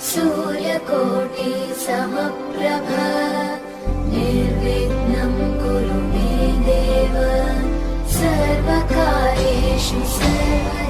सूर्यकोटि समप्रभ निर्विघ्नं कुरु मे देव सर्वकार्येषु सर्वदा।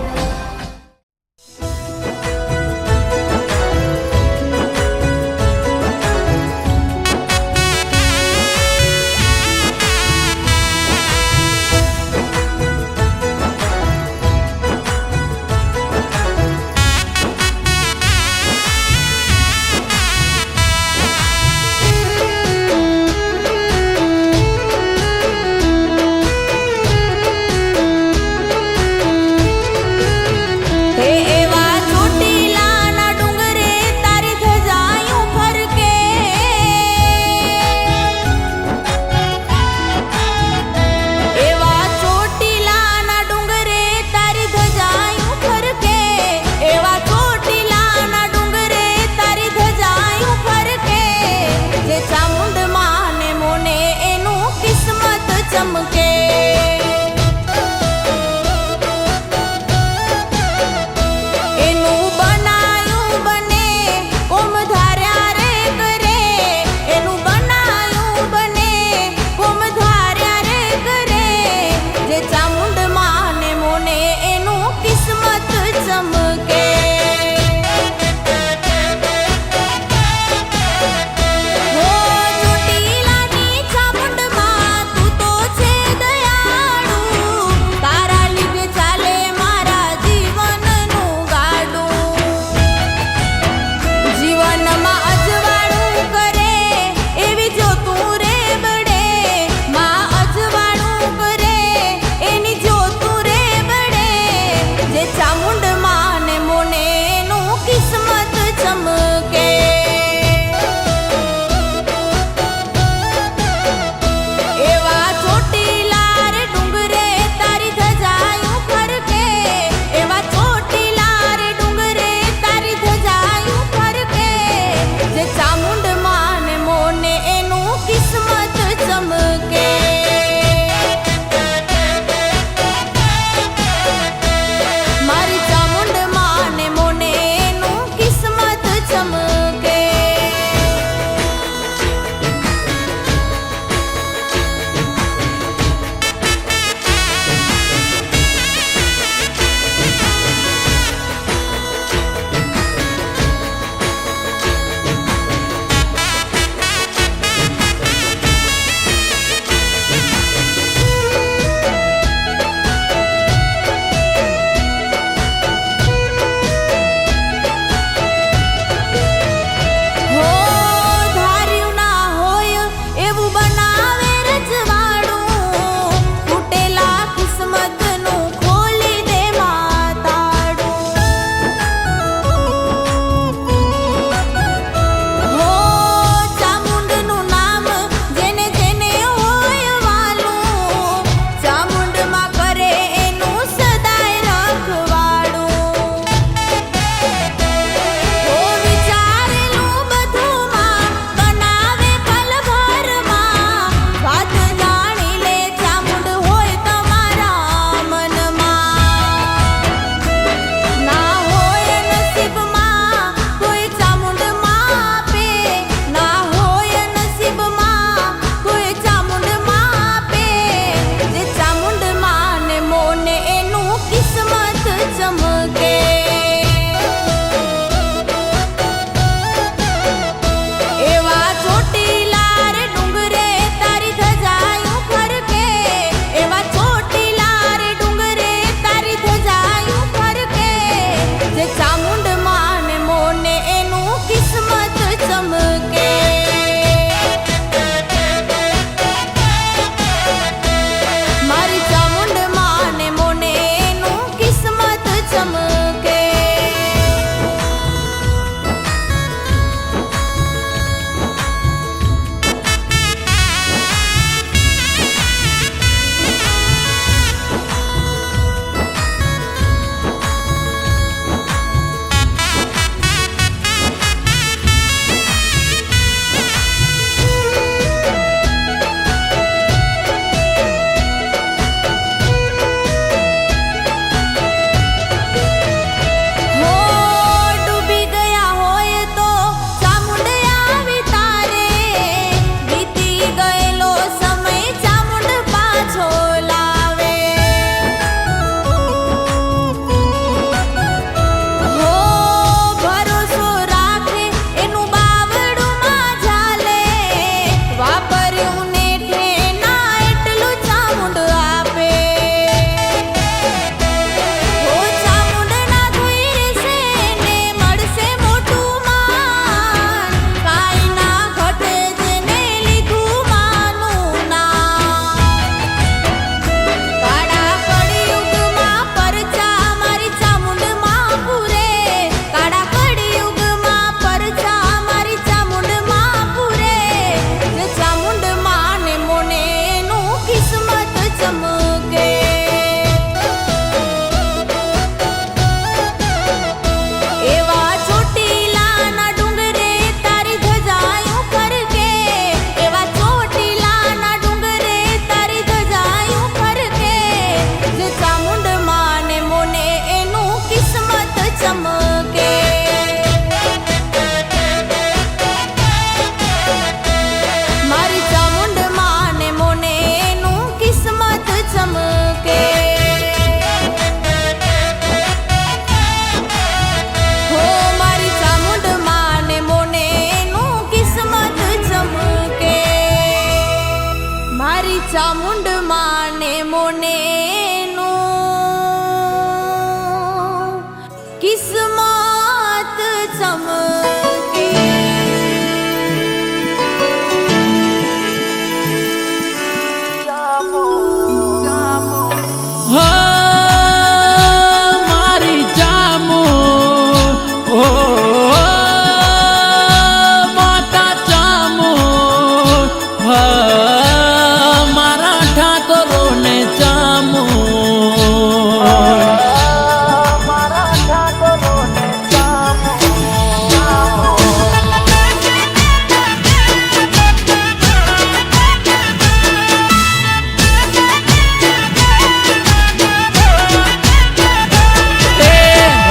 ચામુંડ.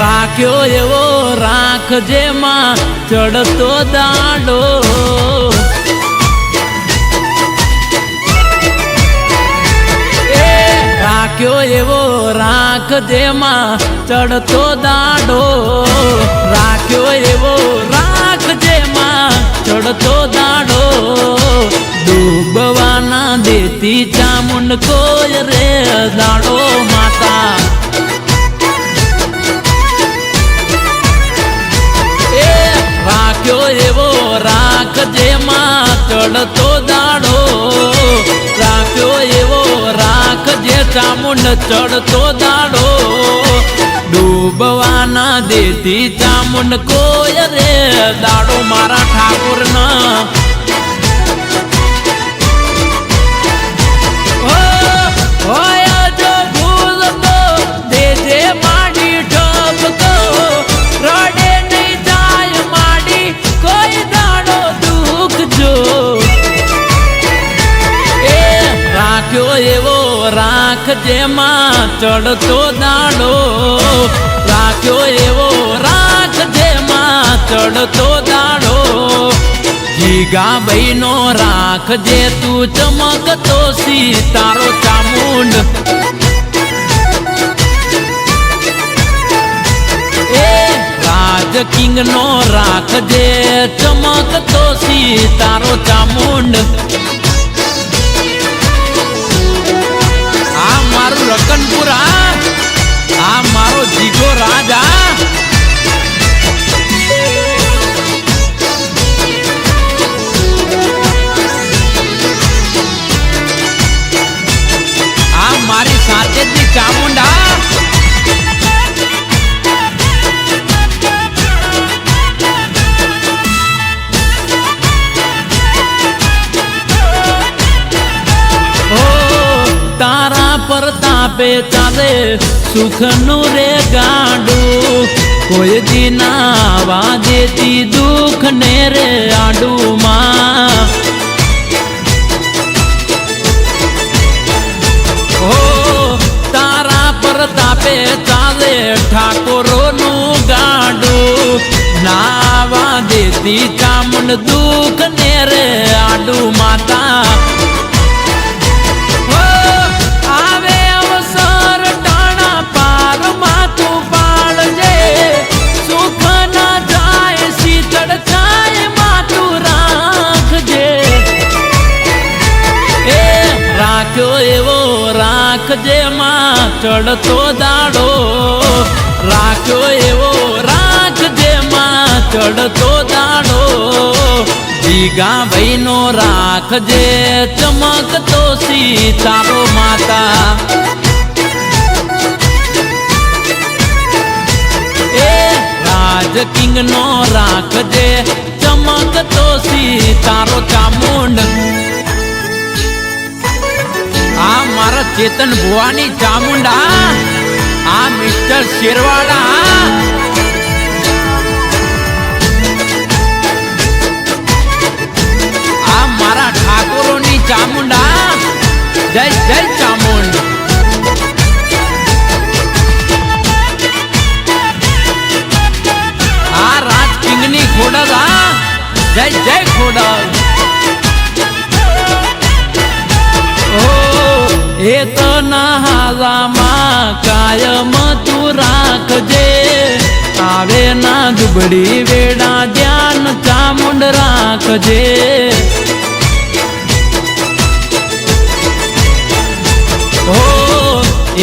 રાખ્યો એવો રાખજે માં ચડતો દાડો. રાખ્યો એવો રાખજે માં ચડતો દાડો. રાખ્યો એવો રાખજે માં ચડતો દાડો. ડૂબવાના દેતી ચામુંડ કોઈ રે દાડો માતા. રાખ્યો એવો રાખજે માં ચડતો દાડો. રાખ્યો એવો રાખજે ચામુંડ ચડતો દાડો. ડૂબવાના દેતી ચામુંડ કોઈ રે દાડો મારા ઠાકોરના. હોય જો ભૂલ તો દેજે માડી ઠપકો. રડે નહીં જાય માડી કોઈ દાડો દુઃખ જો. એ રાખ્યો એવો રાખજે માં ચડતો દાડો. રાખ્યો એવો રાખજે માં ચડતો દાડો. જીગા ભાઈનો રાખજે તું ચમકતો સિતારો ચામુંડ. એ રાજ કિંગ નો રાખજે ચમકતો સિતારો ચામુંડ. આ મારું રકનપુરા, આ મારો જીગો રાજા. આ મારી સાચેતી ચામુંડા. તારા પ્રતાપે ચાલે સુખનું રે ગાડું. કોઈ દીના વાજેતી દુઃખ ને રે આડુમાં. તારા પ્રતાપે ચાલે ઠાકોરોનું ગાડું. ના વાજેતી ચામુંડ દુઃખ ને રે આડુ માતા. રાખ્યો એવો રાખજે માં ચડતો દાડો. રાખ્યો એવો રાખજે માં ચડતો દાડો. જીગા ભાઈનો રાખજે ચમકતો સિતારો માતા. એ રાજ કિંગ નો રાખજે ચમકતો સિતારો ચામુંડ. આ મારા ચેતન ભુવાની ચામુંડા. આ મિસ્ટર શેરવાડા. આ મારા ઠાકોરોની ચામુંડા. જય જય ચામુંડ. આ રાજ કિંગની ખોડલ. જય જય ખોડલ. એ તો નહાવામાં કાયમ તું રાખજે. આવે ના દુબળી વેડા ધ્યાન ચામુંડ રાખજે.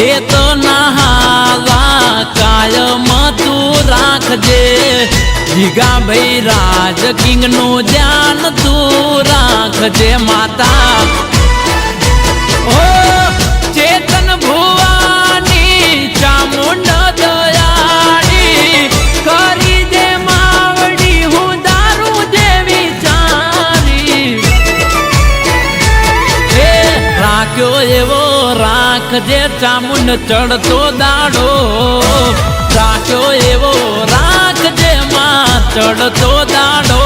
એ તો નહાવા કાયમ તું રાખજે. જીગા ભાઈ રાજ કિંગ નું ધ્યાન તું રાખજે માતા. ચેતન ભુવાની ચામુંડ દયાળી. કરી દે માવડી હું દારૂ જેવી ચારી. રાખ્યો એવો રાખ રાખજે ચામુંડ ચડતો દાડો, રાખ્યો એવો રાખજે માં ચડતો દાડો.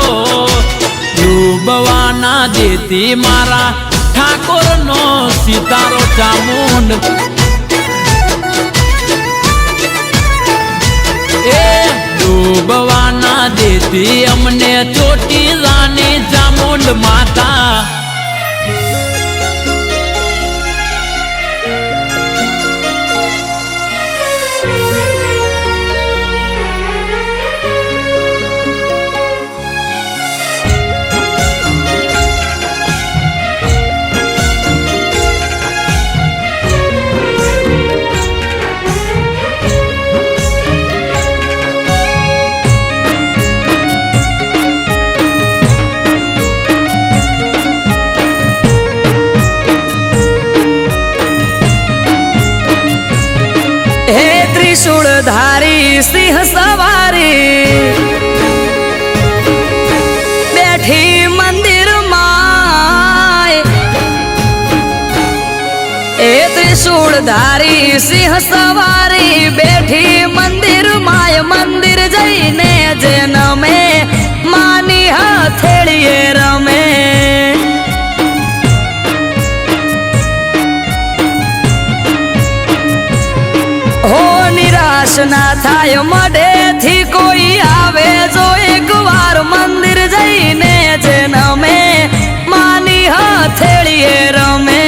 ડૂબવાના દેતી મારા ઠાકોર નો સિતારો ચામુંડ, એ ડૂબવાના દેતી અમને ચોટી રાની ચામુંડ માતા. ત્રિશૂળધારી સિંહ સવારી બેઠી મંદિર માં, એ ત્રિશૂળધારી સિંહ સવારી બેઠી મંદિર માય. મંદિર જઈને જેન મેં માની હથેળીએ રમે, નિરાશ ના થાય મઢેથી કોઈ આવે જો એક વાર મંદિર જઈને જેન મેં માની હથેળીએ રમે.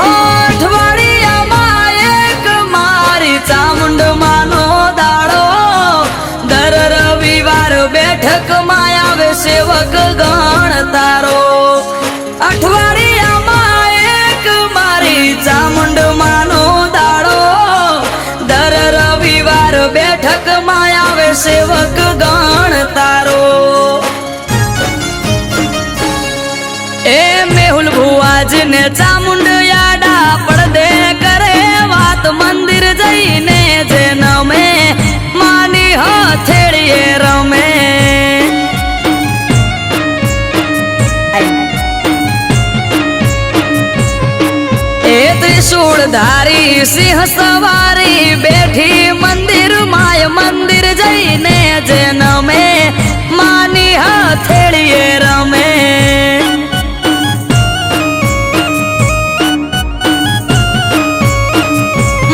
અઠવાડિયામાં એક મારી ચામુંડ માનો દાડો, દર રવિવાર બેઠકમાં આવે સેવક ગણ તારો. અઠવાડિયામાં એક મારી ચામુંડ માનો દાડો, દર રવિવાર બેઠકમાં આવે સેવક ગણ તારો. એ મેહુલ ભુવાજીને ચામુંડ યાડા પડદે કરે વાત, મંદિર જઈને જેન મેં માની હથેળીએ રમે. ત્રિશૂળધારી સિંહ સવારી બેઠી મંદિર માય. મંદિર જઈને જેન મેં માની હથેળીએ રમે.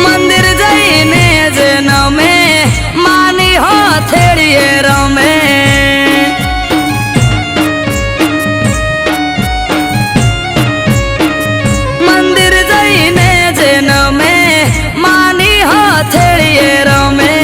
મંદિર જઈને જેન મેં માની હથેળીએ રમે. હથેળીએ રમે.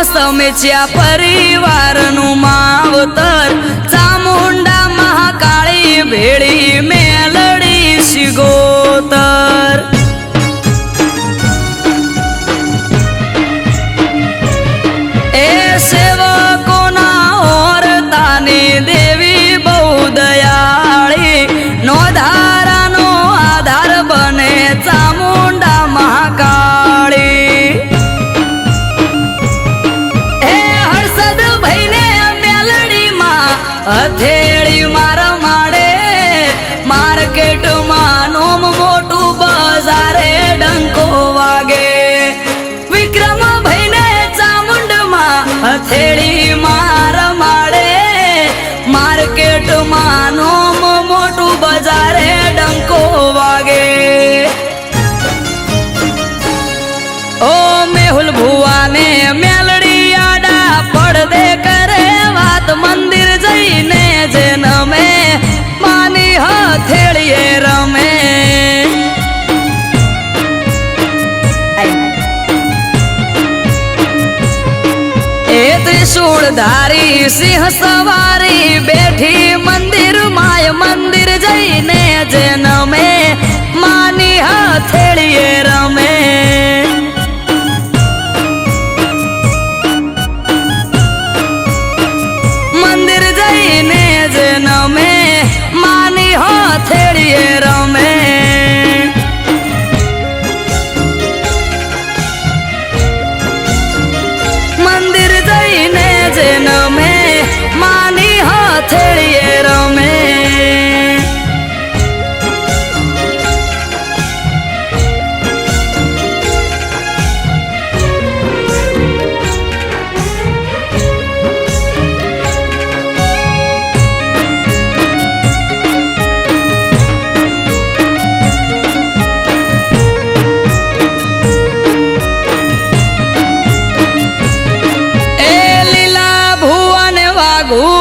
સમેચ્યા પરિવારનું માવતર, ચામુંડા મહાકાળી ભેળી મેલડી શિગોતર. એ સેવકોના ઓરતાની દેવી બહુ દયાળી, નો ધારાનો આધાર બને ચામુંડા મહાકાળી. હથેળી મારા માડે માર્કેટમાં નોમ મોટું બજારે ડંકો વાગે. વિક્રમ ભાઈને ચામુંડમાં હથેળી મારા માડે માર્કેટમાં નોમ મોટું બજારે ડંકો વાગે. ઓ મેહુલ ભુવાને મેલડી આડા પડદે કરે વાત, મંદિર જઈને જેન મેં માની હથેળીએ રમે. ત્રિશૂળધારી સિંહ સવારી બેઠી મંદિર માય મંદિર જઈને જેન મે માની હથેળીએ રમે મંદિર જઈને જેન મે માની હથેળીએ રમે મંદિર જઈને જેન મે માની હથેળીએ રમે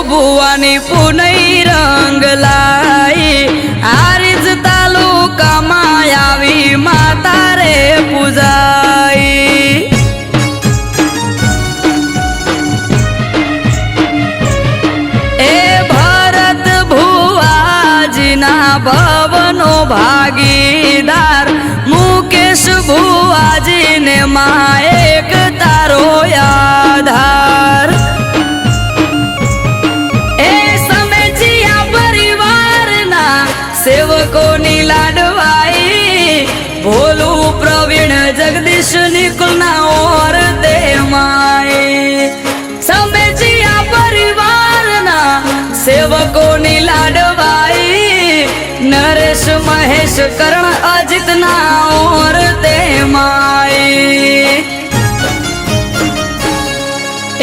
ભુવાની પુનઈ રંગ લાઈ આરીજ તાલુકામાં આવી માતા રે પૂજાઈ એ ભરત ભુવાજીના ભવનો ભાગીદાર મુકેશ ભુવાજીને માં એક તારો આધાર સેવકોની લાડવાઈ ભોલું પ્રવીણ જગદીશ નિકુલના ઓર દે માય સમેજિયા પરિવારના સેવકોની લાડવાઈ નરેશ મહેશ કરણ અજીતના ઓર દે માય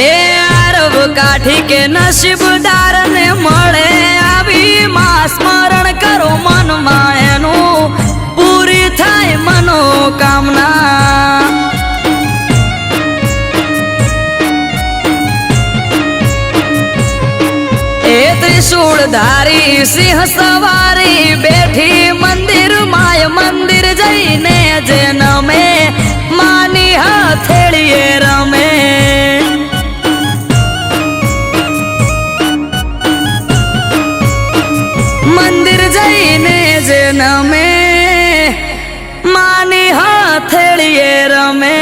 એ આરવ કાઠી કે નસીબદાર ને મળે આવી માં સ્મરણ કરો મનમાં એનું પૂરી થાય મનોકામના એ ત્રિશૂળધારી સિંહ સવારી બેઠી મંદિર માય મંદિર જઈને જેન મે માની હથેળીએ રમે મંદિર જઈને જેન મે માની હથેળીએ રમે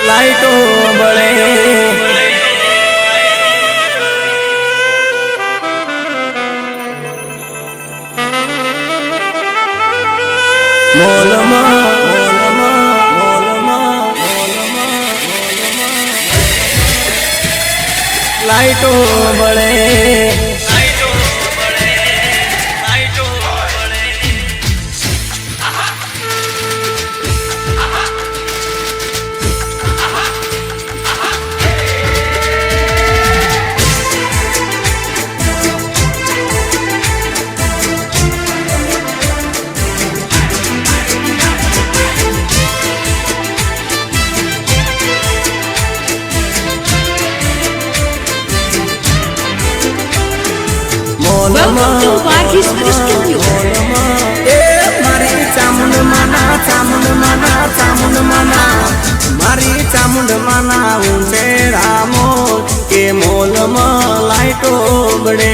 લાઈટો બળે લાઈટો બળે Welcome to Vagheshwari Studio. મારી ચામુંડ માના ઊંચે રામો કે મોલમાં લાઈટો બળે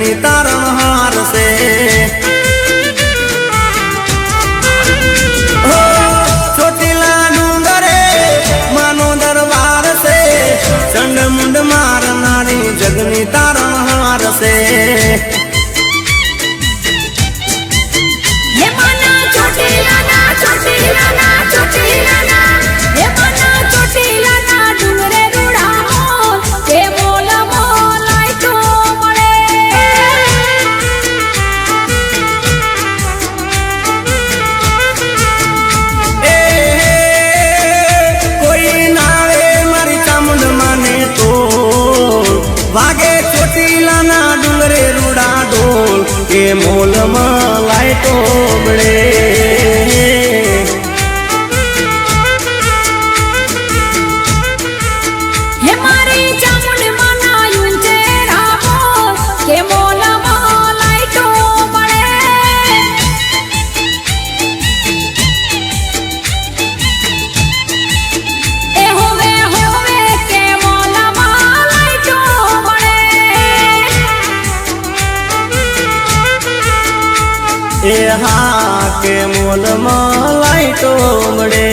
જગની તારણહાર છે ચોટીલા ડુંગરે માનો દરબાર છે ચંડ મુંડ મારનારી જગની તારણહાર છે વાગે ચોટીલાના ડુંગરે રૂડા ઢોલ કે મોલમાં લાઈટો બળે હે મારી ચામુંડ માના યુંચે રામો કે મોલમાં લાઈટો મળે એ હોવે હોવે કે મોલમાં લાઈટો એ હા કે મોલમાં લાઈટો મળે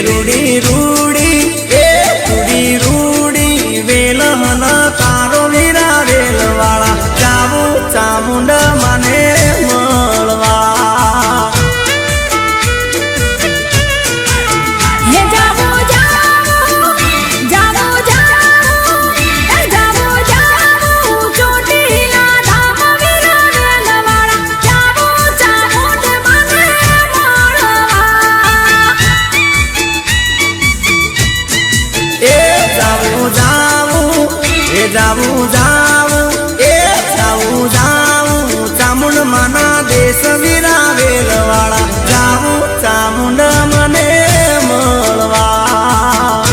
રૂડી રૂડી એ રૂડી રૂડી વેલહન તારો વીરા વેલવાળા જાવું ચામુંડ મને મળવા હે જાવો જાવો જાવો જાવો જાવો ચોટીલા ધામ વીરા વેલવાળા જાવો ચામુંડ મને મળવા જાવું જાવું એ જાવું જાવું ચામુંડ માના દેશ વીરા વેલવાળા જાવું ચામુંડ મને મળવા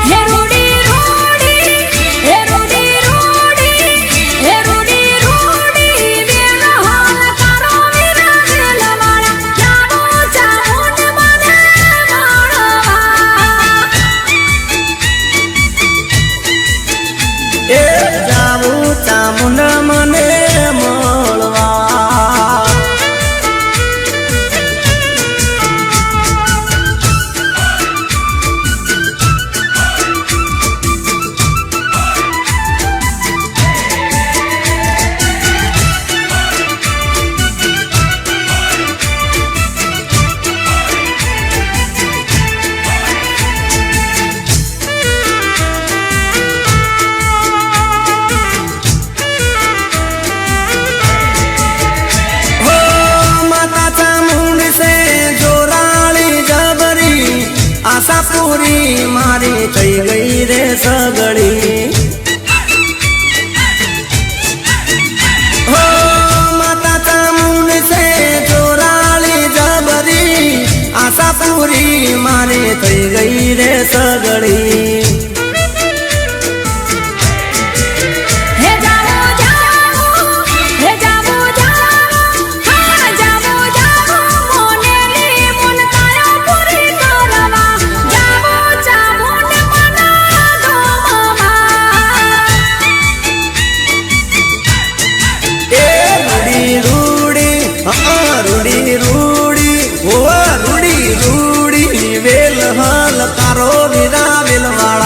હે રૂડી રૂડી હે રૂડી રૂડી હે રૂડી રૂડી વેલહાલ તારો વીરા વેલવાળા જાવો ચામુંડ મને મળવા એ જાવું ચામુંડ મને મળવા આશાપુરી મારી થઈ ગઈ રે સગડી હો માતા ચામુંડ છે ચોરાળી જબરી આશાપુરી મારી થઈ ગઈ રે સગડી રૂડી રૂડી ઓ રૂડી રૂડી વેલહાલ તારો વીરા વેલવાળા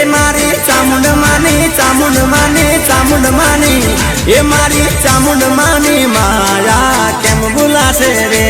મારી ચામુંડ માની ચામુંડ માની ચામુંડ માની એ મારી ચામુંડ માની માયા કેમ ભૂલાશે રે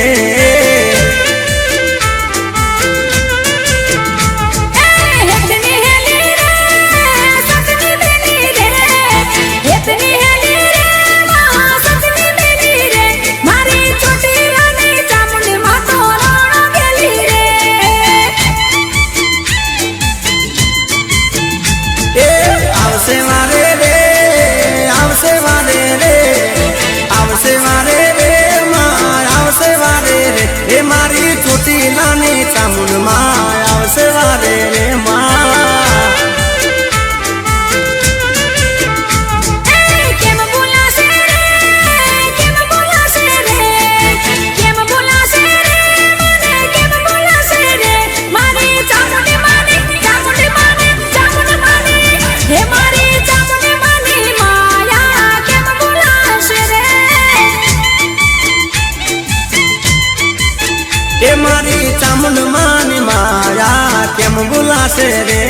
મારી છોટી નાની ચામુંડ માં આવશે વારે રે કેમ બોલાશે રે કેમ બોલાશે રે મને કેમ બોલાશે રે મારી ચામુંડ માની ચામુંડ માની ચામુંડ માની હે મારી ચામુંડ માની માયા કેમ બોલાશે રે એ મારી ચામુંડ માની માયા કેમ ભૂલાશે રે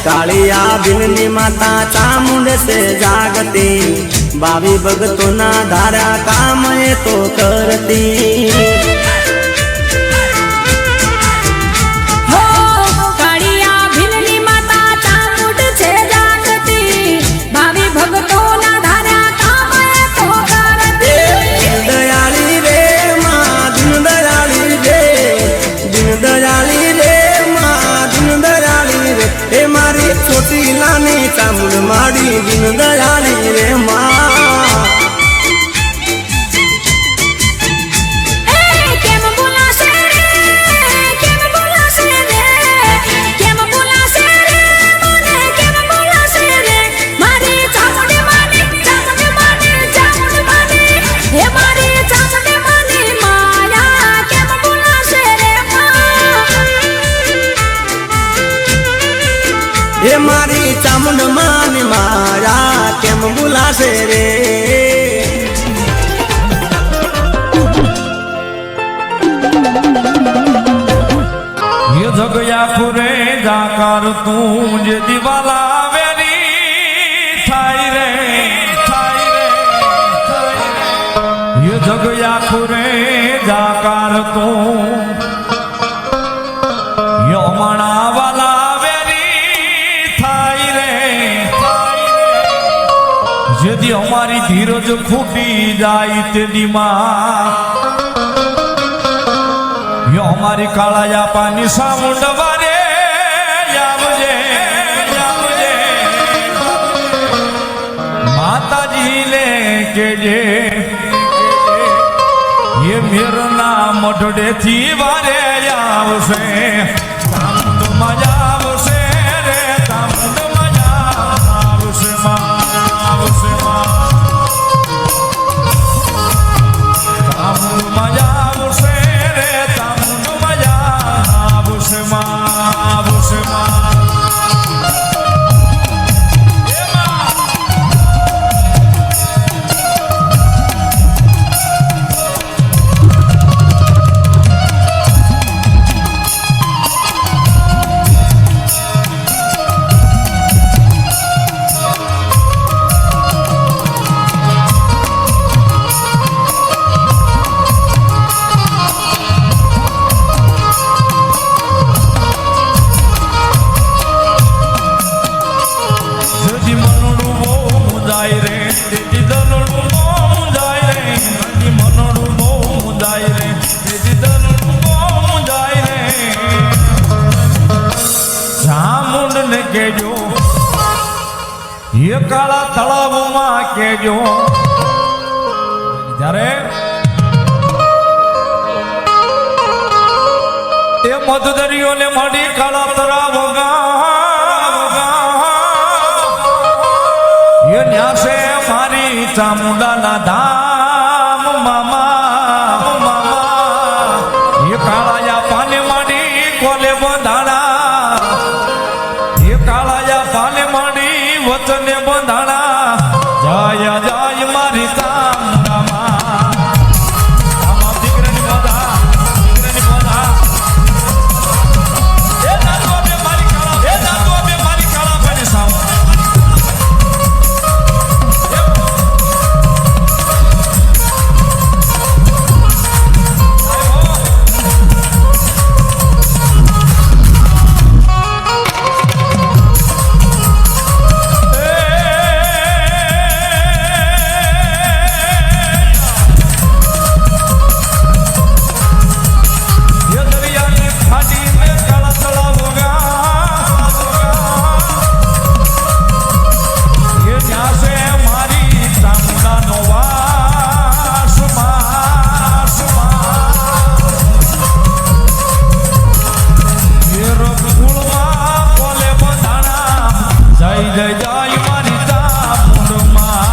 कालिया बिलनी माता चामुंड से जागती बावी भगतो ना धारा काम ये तो करती हो कालिया बिलनी माता चामुंड से जागती बावी भगतो ना धारा काम ये तो करती दयाली रे माँ दिन दयाली रे दिन दयाली रे माँ दिन दयाली रे ए मारी छोटी लानी चामुंड माड़ी दिन दयाली रे माँ કેમ બોલાશે રે કેમ બોલાશે રે કેમ બોલાશે રે મને કેમ બોલાશે રે મારી ચામુંડ માની ચામુંડ માની ચામુંડ માની હે મારી ચામુંડ માની માયા કેમ બોલાશે રે એ મારી ચામુંડ માની માયા કેમ ભૂલાશે રે ये जगया खुरे जाकर तू जे दीवाला वेरी थाई रे ये जगया खुरे जाकर तू यो मणा वाला वेरी थाई रे यदि हमारी धीरज फूटी जाए तेरी माँ यो हमारी काळाया पानी सामुंड वारे यावजे माता जी ले के जे ये मेरा नाम मठड़े थी वारे यावसे सामुंड मजा आवसे रे सामुंड मजा आवसे माँ सामुंड मजा आवसे रे सामुंड मजा आवसे माँ ये काला तलाव में केजो जारे मधुदरियों ने मड़ी काला तलाव गा એ ન્યાસે મારી ચામુંડાના ધામ મામા મામા એ કાળાયા પાને માંડી કોલે બંધાણા એ કાળાયા પાને માંડી વચને બંધાણા જય જય મારી ચામુંડામાં આમાં દીકરાની બોધા દીકરાની બોધા એ દાદુ બે મારી કાળા પાને સામ જય જય મારી ચામુંડમાં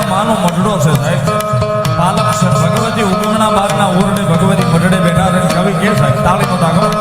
માનો મઢડો છે સાહેબ પાલક છે ભગવતી ઉગમણા બારના ઓરડે ભગવતી મઢડે બેઠા છે કવિ કે સાહેબ તાળીનો દાખલો